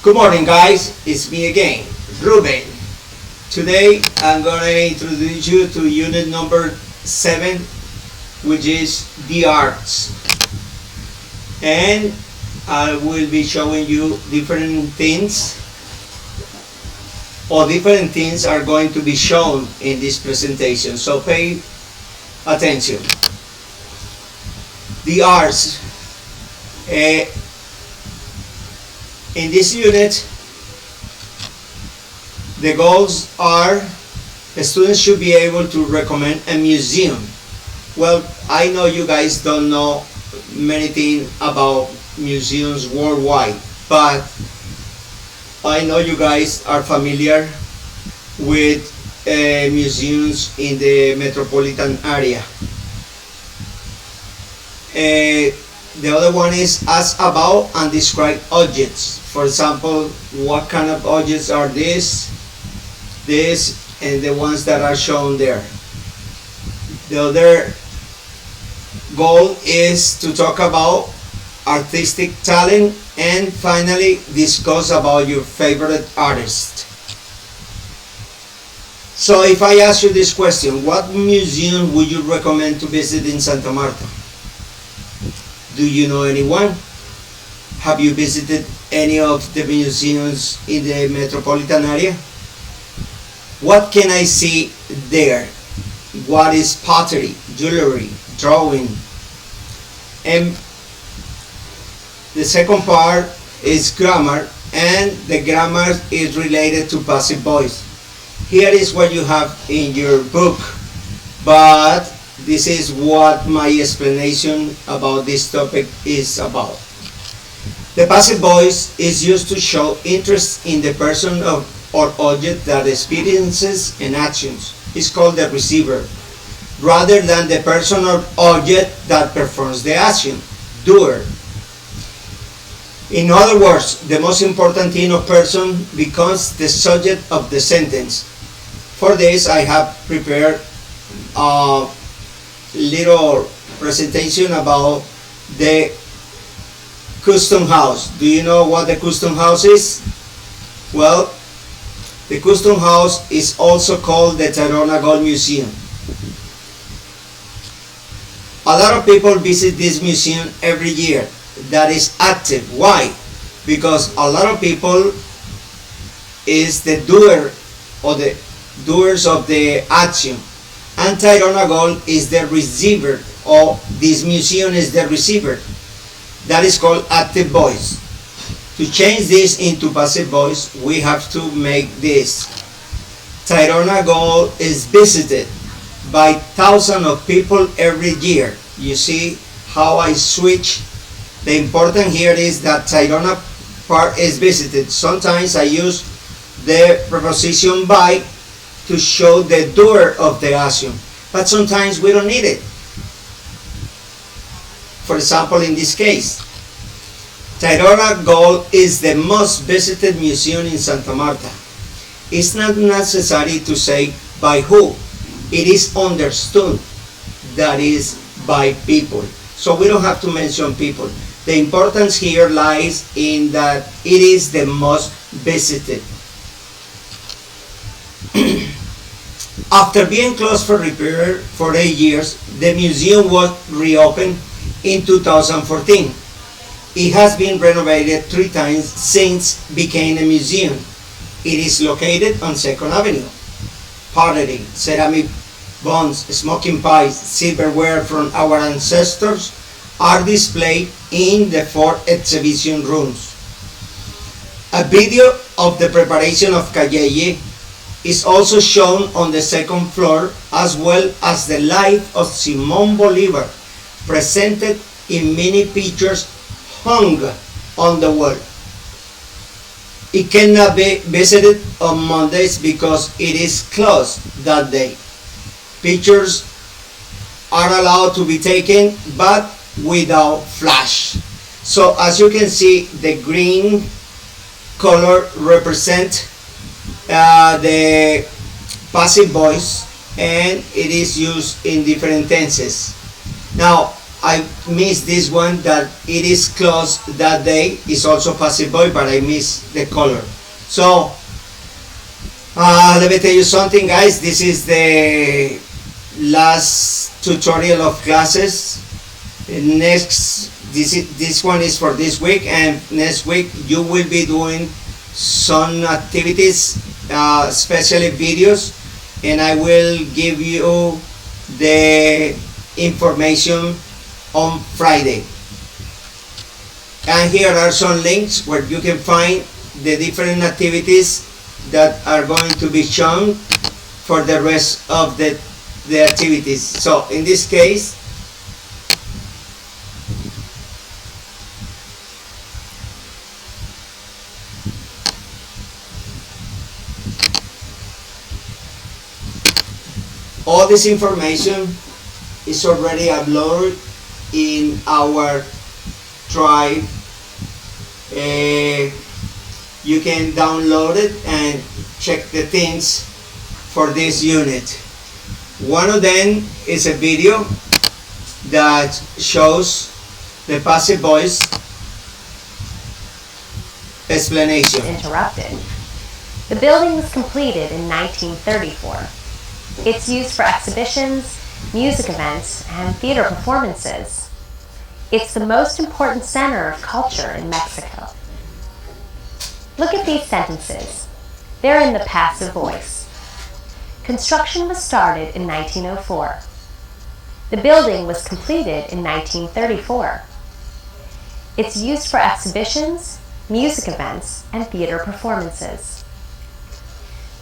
Good morning, guys. It's me again, Ruben. Today I'm gonna introduce you to unit number 7, which is the arts. And I will be showing you different things, or different things are going to be shown in this presentation. So pay attention. The arts. In this unit, the goals are the students should be able to recommend a museum. Well, I know you guys don't know many things about museums worldwide, but I know you guys are familiar with museums in the metropolitan area. The other one is ask about and describe objects. For example, what kind of objects are this, and the ones that are shown there. The other goal is to talk about artistic talent, and finally discuss about your favorite artist. So if I ask you this question, what museum would you recommend to visit in Santa Marta? Do you know anyone? Have you visited any of the museums in the metropolitan area? What can I see there? What is pottery, jewelry, drawing? And the second part is grammar, and the grammar is related to passive voice. Here is what you have in your book, but this is what my explanation about this topic is about. The passive voice is used to show interest in the person or object that experiences an action. It's called the receiver, rather than the person or object that performs the action, doer. In other words, the most important thing of person becomes the subject of the sentence. For this, I have prepared a little presentation about the custom house. Do you know what the custom house is? Well, the custom house is also called the Tayrona Gold Museum. A lot of people visit this museum every year. That is active. Why? Because a lot of people is the doer or the doers of the action, and Tayrona Gold is the receiver, or this museum is the receiver. That is called active voice. To change this into passive voice, we have to make this. Tayrona Gold is visited by thousands of people every year. You see how I switch? The important here is that Tayrona part is visited. Sometimes I use the preposition by to show the doer of the action, but sometimes we don't need it. For example, in this case, Tayrona Gold is the most visited museum in Santa Marta. It's not necessary to say by who. It is understood that is by people. So we don't have to mention people. The importance here lies in that it is the most visited. After being closed for repair for 8 years, the museum was reopened in 2014. It has been renovated 3 times since became a museum. It is located on 2nd Avenue. Pottery, ceramic buns, smoking pies, silverware from our ancestors are displayed in the 4 exhibition rooms. A video of the preparation of cayeye is also shown on the 2nd floor, as well as the life of Simón Bolívar, presented in many pictures hung on the wall. It cannot be visited on Mondays because it is closed that day. Pictures are allowed to be taken, but without flash. So as you can see, the green color represents the passive voice, and it is used in different tenses. Now, I missed this one that it is closed that day. It's also possible, but I missed the color. So let me tell you something, guys. This is the last tutorial of classes. This one is for this week, and next week you will be doing some activities, especially videos, and I will give you the information on Friday. And here are some links where you can find the different activities that are going to be shown for the rest of the activities. So in this case, all this information is already uploaded in our drive. You can download it and check the things for this unit. One of them is a video that shows the passive voice explanation. Interrupted. The building was completed in 1934. It's used for exhibitions, music events, and theater performances. It's the most important center of culture in Mexico. Look at these sentences. They're in the passive voice. Construction was started in 1904. The building was completed in 1934. It's used for exhibitions, music events, and theater performances.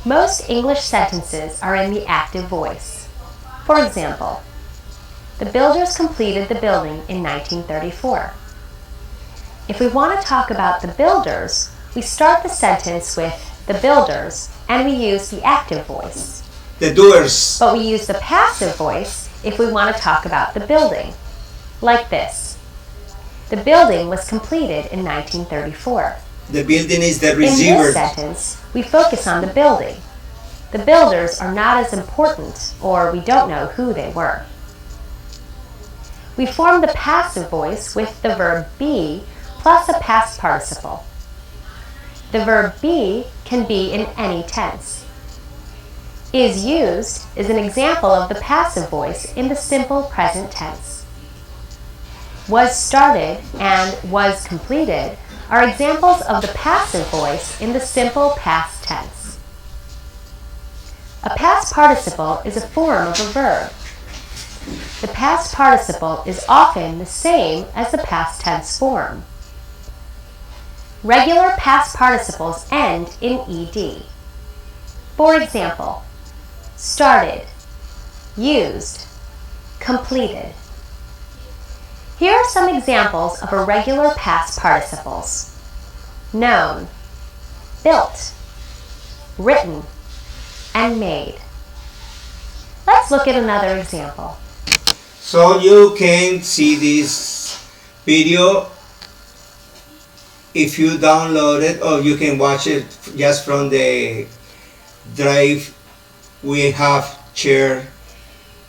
Most English sentences are in the active voice. For example, the builders completed the building in 1934. If we want to talk about the builders, we start the sentence with the builders and we use the active voice. The doers. But we use the passive voice if we want to talk about the building. Like this. The building was completed in 1934. The building is the receiver. In this sentence, we focus on the building. The builders are not as important, or we don't know who they were. We form the passive voice with the verb be plus a past participle. The verb be can be in any tense. Is used is an example of the passive voice in the simple present tense. Was started and was completed are examples of the passive voice in the simple past tense. A past participle is a form of a verb. The past participle is often the same as the past tense form. Regular past participles end in ed. For example, started, used, completed. Here are some examples of irregular past participles. Known, built, written, and made. Let's look at another example. So you can see this video if you download it, or you can watch it just from the drive we have shared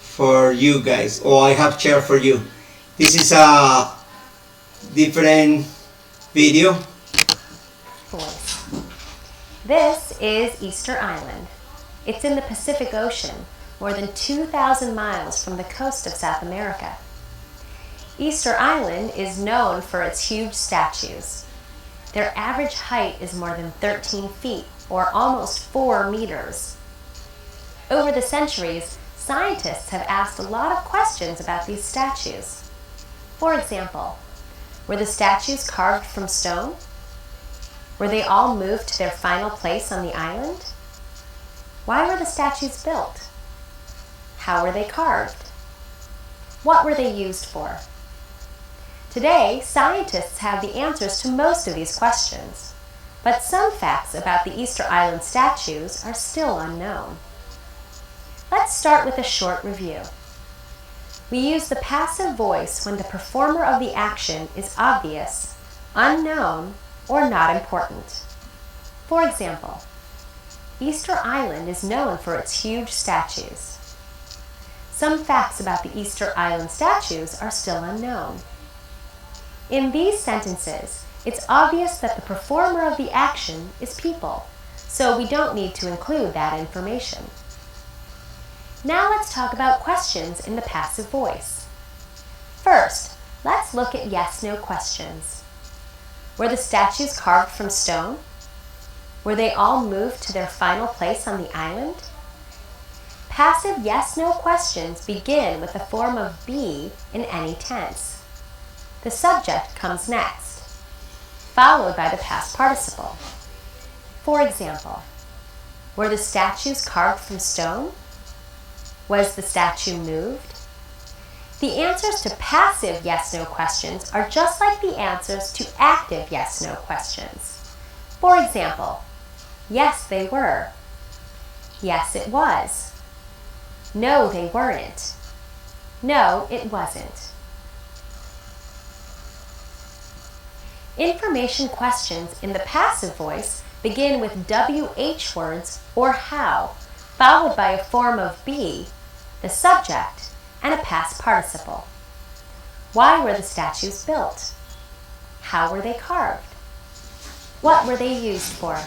for you guys, or I have shared for you. This is a different video. Voice. This is Easter Island. It's in the Pacific Ocean, more than 2,000 miles from the coast of South America. Easter Island is known for its huge statues. Their average height is more than 13 feet, or almost 4 meters. Over the centuries, scientists have asked a lot of questions about these statues. For example, were the statues carved from stone? Were they all moved to their final place on the island? Why were the statues built? How were they carved? What were they used for? Today, scientists have the answers to most of these questions, but some facts about the Easter Island statues are still unknown. Let's start with a short review. We use the passive voice when the performer of the action is obvious, unknown, or not important. For example, Easter Island is known for its huge statues. some facts about the Easter Island statues are still unknown. In these sentences, it's obvious that the performer of the action is people, so we don't need to include that information. Now let's talk about questions in the passive voice. First, let's look at yes/no questions. Were the statues carved from stone? Were they all moved to their final place on the island? Passive yes/no questions begin with the form of be in any tense. The subject comes next, followed by the past participle. For example, were the statues carved from stone? Was the statue moved? The answers to passive yes/no questions are just like the answers to active yes/no questions. For example, yes, they were. Yes, it was. No, they weren't. No, it wasn't. Information questions in the passive voice begin with WH words or how, followed by a form of be, the subject, and a past participle. Why were the statues built? How were they carved? What were they used for?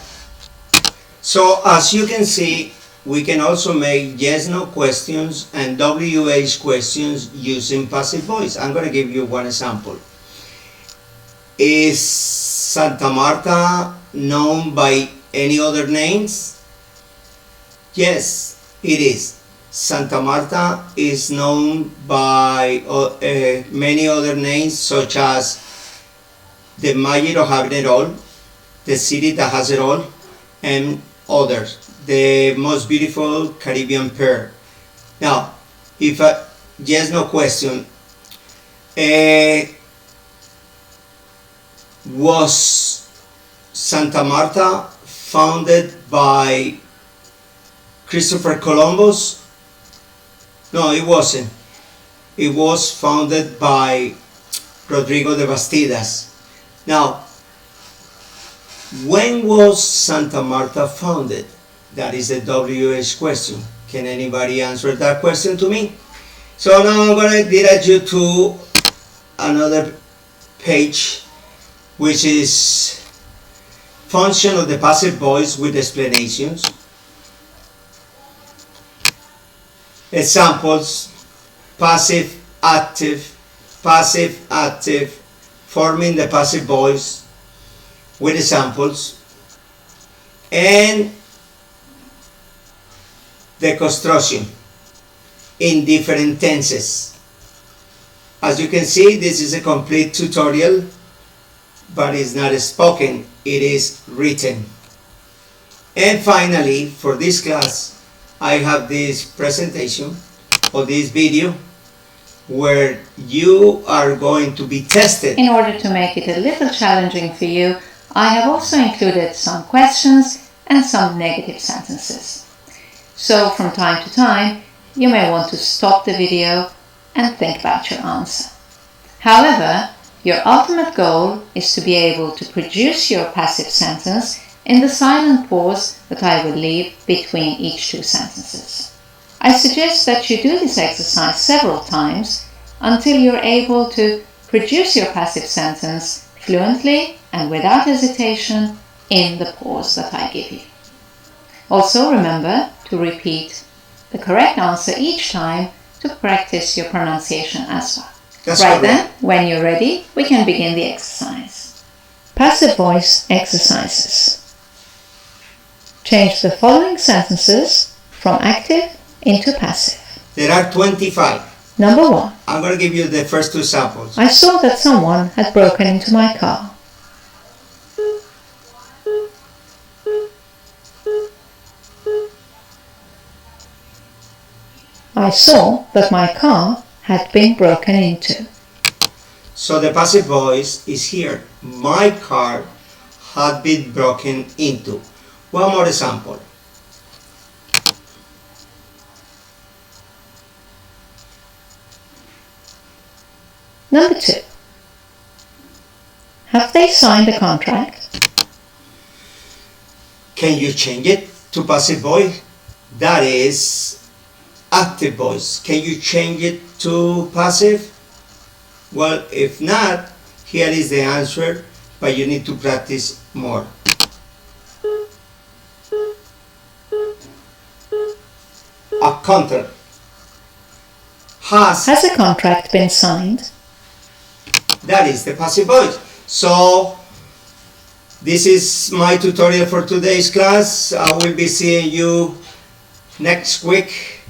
So as you can see, we can also make yes/no questions and WH questions using passive voice. I'm going to give you one example. Is Santa Marta known by any other names? Yes, it is. Santa Marta is known by many other names, such as the magic of having it all, the city that has it all, and others. The most beautiful Caribbean pearl. Now, if a yes/no question, was Santa Marta founded by Christopher Columbus? No, it wasn't. It was founded by Rodrigo de Bastidas. Now, when was Santa Marta founded? That is a WH question. Can anybody answer that question to me? So now I'm going to direct you to another page, which is function of the passive voice with explanations. Examples: passive, active, forming the passive voice with examples, and the construction in different tenses. As you can see, this is a complete tutorial, but it's not spoken, it is written. And finally, for this class, I have this presentation or this video where you are going to be tested. In order to make it a little challenging for you, I have also included some questions and some negative sentences. So from time to time, you may want to stop the video and think about your answer. However, your ultimate goal is to be able to produce your passive sentence in the silent pause that I will leave between each two sentences. I suggest that you do this exercise several times until you're able to produce your passive sentence fluently and without hesitation in the pause that I give you. Also remember to repeat the correct answer each time to practice your pronunciation as well. That's right correct. then, when you're ready, we can begin the exercise. Passive voice exercises. Change the following sentences from active into passive. There are 25. Number 1. I'm going to give you the first two samples. I saw that someone had broken into my car. I saw that my car had been broken into. So the passive voice is here. My car had been broken into. One more example. Number 2. Have they signed a contract? Can you change it to passive voice? That is, active voice. Can you change it to passive? Well, if not, here is the answer, but you need to practice more. A contract. Has Has a contract been signed? That is the passive voice. So this is my tutorial for today's class. I will be seeing you next week.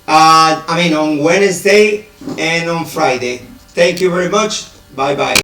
On Wednesday and on Friday. Thank you very much. Bye bye.